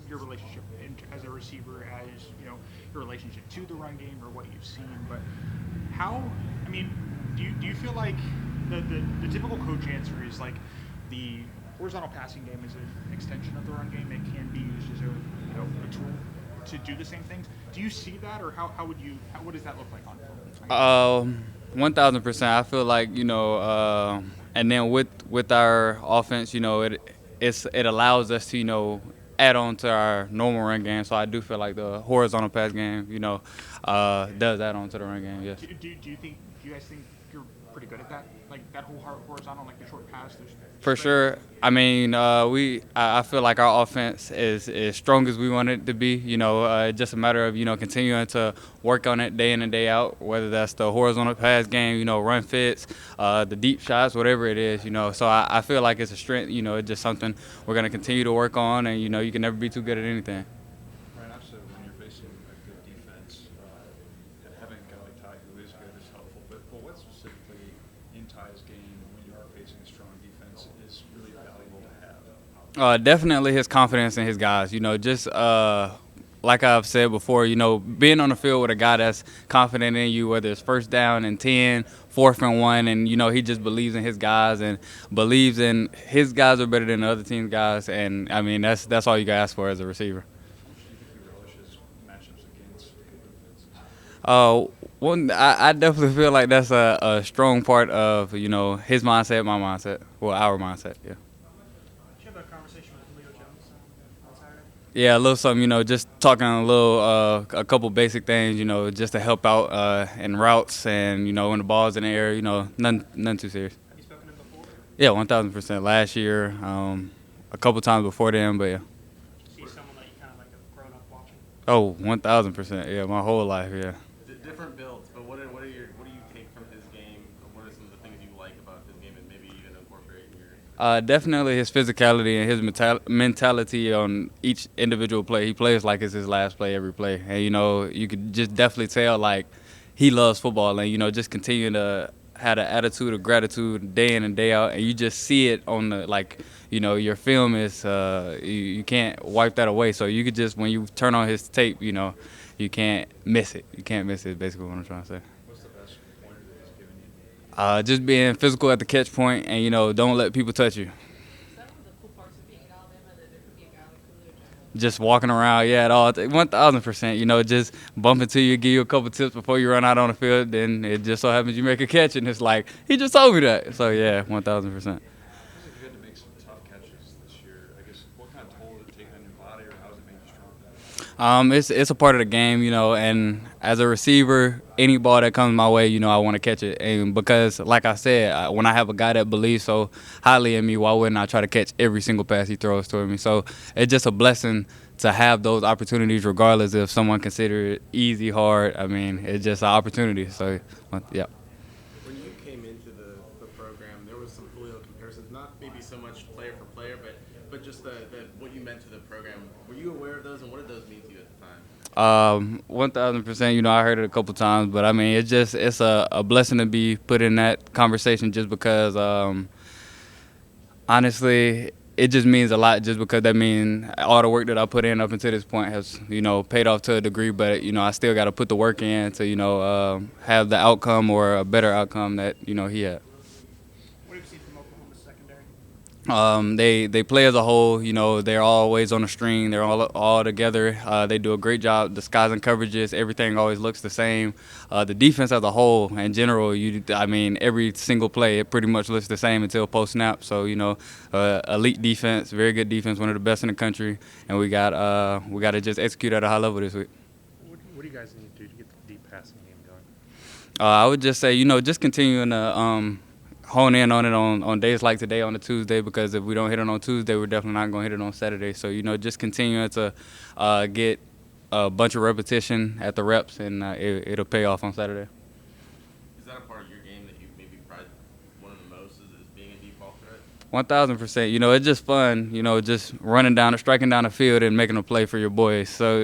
your relationship as a receiver, as your relationship to the run game or what you've seen, but how? I mean, do you feel like the typical coach answer is like the horizontal passing game is an extension of the run game? It can be used as a tool to do the same things. Do you see that, or what does that look like on film? I guess. 1,000%. I feel like and then with our offense, it allows us to add on to our normal run game. So I do feel like the horizontal pass game, does add on to the run game. Yes. Do you guys think you're pretty good at that? Like that whole horizontal, like the short pass, the For spread. sure. I mean, I feel like our offense is as strong as we want it to be. It's just a matter of continuing to work on it day in and day out. Whether that's the horizontal pass game, run fits, the deep shots, whatever it is. So I feel like it's a strength. It's just something we're gonna continue to work on, and you can never be too good at anything. Ryan, also when you're facing a good defense, having a guy like Ty who is good is helpful. But what specifically in Ty's game when you are facing a strong defense is really valuable to have? Definitely his confidence in his guys. Just like I've said before, being on the field with a guy that's confident in you, whether it's first down and 10, 4th and 1, and he just believes in his guys and believes in his guys are better than the other team's guys, and I mean that's all you can ask for as a receiver. How much do you think he relishes matchups against good defenses? Uh, I definitely feel like that's a strong part of his mindset, my mindset, well our mindset, yeah. Did you have a conversation with Leo Jones on Saturday? Yeah, a little something, just talking a couple basic things, just to help out in routes and when the ball's in the air, nothing too serious. Have you spoken to him before? Yeah, 1,000%. Last year, a couple times before then, but yeah. Is he someone that you kind of like have grown up watching? Oh, 1,000%. Yeah, my whole life, yeah. Different builds, but what do you take from his game? What are some of the things you like about his game, and maybe even incorporate in your? Definitely his physicality and his mentality on each individual play. He plays like it's his last play every play, and you could just definitely tell like he loves football, and just continue to have the attitude of gratitude day in and day out, and you just see it on the your film is you can't wipe that away. So you could just when you turn on his tape, you can't miss it. You can't miss it. Is basically what I'm trying to say. What's the best pointer that he's given you? Just being physical at the catch point, and don't let people touch you. Is that one of the cool parts of being in Alabama that there could be a guy like Julio Jones? Just walking around, yeah, at all, 1,000%. Just bump into you, give you a couple tips before you run out on the field. Then it just so happens you make a catch, and it's like he just told me that. So yeah, 1,000%. Sounds like you had to make some tough catches this year. I guess what kind of toll did it take on your body, or how has it made you stronger? It's a part of the game, and as a receiver, any ball that comes my way, I want to catch it. And because, like I said, when I have a guy that believes so highly in me, why wouldn't I try to catch every single pass he throws toward me? So it's just a blessing to have those opportunities, regardless if someone considers it easy, hard. I mean, it's just an opportunity. So, yeah. When you came into the program, there was some Julio comparisons, not maybe so much player for player, but just the what you meant to the program. Were you aware of those, and what did those mean to you at the time? 1,000%. I heard it a couple times, but I mean, it's a blessing to be put in that conversation just because, honestly, it just means a lot. Just because that means all the work that I put in up until this point has paid off to a degree, but I still got to put the work in to have the outcome or a better outcome that he had. What have you seen from Oklahoma's secondary? They play as a whole. They're always on a string. They're all together. They do a great job disguising coverages. Everything always looks the same. The defense as a whole, in general, I mean, every single play it pretty much looks the same until post snap. So elite defense, very good defense, one of the best in the country, and we got to just execute at a high level this week. What do you guys need to do to get the deep passing game going? I would just say just continuing to hone in on it on days like today on a Tuesday, because if we don't hit it on Tuesday, we're definitely not going to hit it on Saturday. So, just continuing to get a bunch of repetition at the reps, and it'll pay off on Saturday. Is that a part of your game that you maybe pride one of the most is being a deep ball threat? 1,000%. It's just fun, just striking down the field and making a play for your boys. So,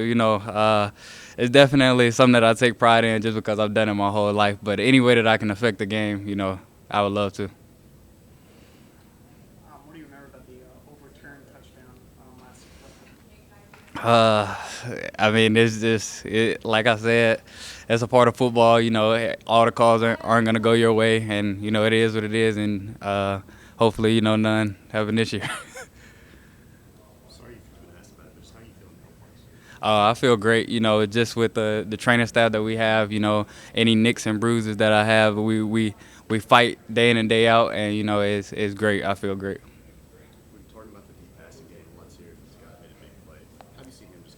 it's definitely something that I take pride in just because I've done it my whole life. But any way that I can affect the game, I would love to. What do you remember about the overturned touchdown last Uh, I mean, it's just like I said, it's a part of football. You know, all the calls aren't going to go your way, and you know it is what it is. And hopefully, you know, none have an issue. Sorry you've been asked about it. Just how you feeling health-wise? I feel great. You know, just with the training staff that we have. You know, any nicks and bruises that I have, we fight day in and day out, and you know, it's great. I feel great. We're talking about the deep passing game. Let's hear if this guy made a big play. How do you see him just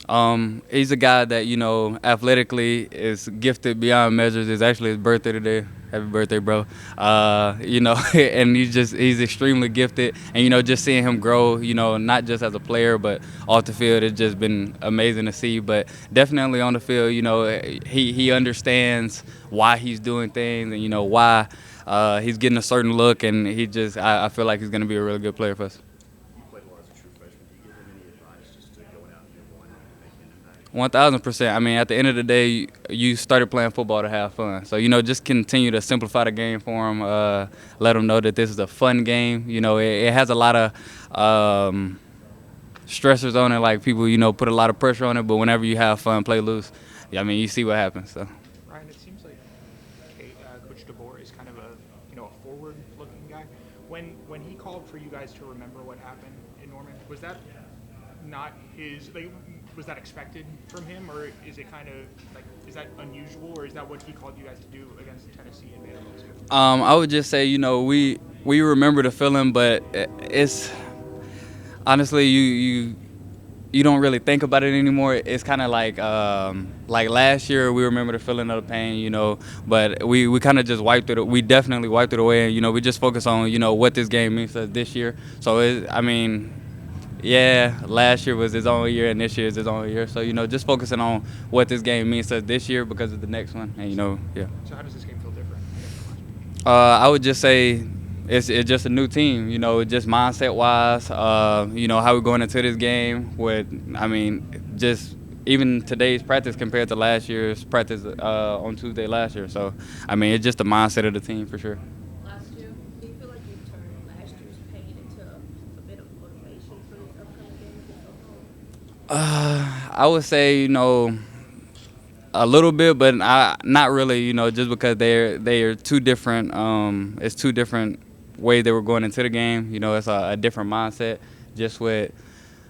come He's a guy that, you know, athletically is gifted beyond measures. It's actually his birthday today. Happy birthday, bro. You know, and he's extremely gifted. And, you know, just seeing him grow, you know, not just as a player, but off the field, it's just been amazing to see. But definitely on the field, you know, he understands why he's doing things and, you know, why he's getting a certain look. And I feel like he's going to be a really good player for us. You played a lot as a true freshman. Do you give him any advice just to going out year one and making an impact? 1,000%. I mean, at the end of the day, you started playing football to have fun. So, you know, just continue to simplify the game for him. Let him know that this is a fun game. You know, it has a lot of stressors on it. Like people, you know, put a lot of pressure on it. But whenever you have fun, play loose. I mean, you see what happens. So. Ryan, it seems like Coach DeBoer is kind of a forward-looking guy. When he called for you guys to remember what happened in Norman, was that not his? Like, was that expected from him, or is it kind of like is that unusual, or is that what he called you guys to do against Tennessee and Vanderbilt too? I would just say, you know, we remember the feeling, but it's honestly you don't really think about it anymore. It's kind of like last year we remember the feeling of the pain, you know, but we kind of just wiped it. We definitely wiped it away, and you know we just focus on, you know, what this game means to us this year. So I mean, yeah, last year was his own year, and this year is his own year. So you know, just focusing on what this game means to us this year because of the next one, and you know, yeah. So how does this game feel different? I would just say it's just a new team, you know, just mindset-wise, you know, how we're going into this game just even today's practice compared to last year's practice on Tuesday last year. So, I mean, it's just the mindset of the team for sure. Last year, do you feel like you turned last year's pain into a bit of motivation for this upcoming game against Oklahoma? I would say, you know, a little bit, but not really, you know, just because they are two different. It's two different ways they were going into the game. You know, it's a different mindset. Just with,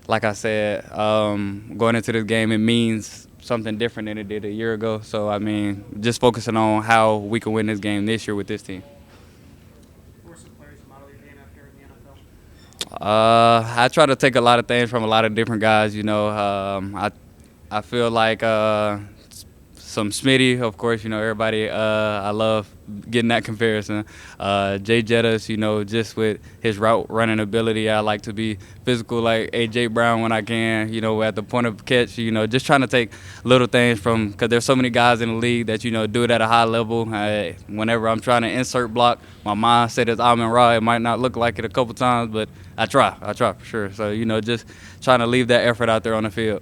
like I said, going into this game, it means something different than it did a year ago. So I mean, just focusing on how we can win this game this year with this team. Who are some players you model your game after in the NFL? I try to take a lot of things from a lot of different guys. You know, I feel like some Smitty, of course. You know, everybody. I love getting that comparison. Jay Jettis, you know, just with his route running ability, I like to be physical like AJ Brown when I can. You know, at the point of catch. You know, just trying to take little things from because there's so many guys in the league that you know do it at a high level. Whenever I'm trying to insert block, my mindset is Amon Ra. It might not look like it a couple times, but I try for sure. So you know, just trying to leave that effort out there on the field.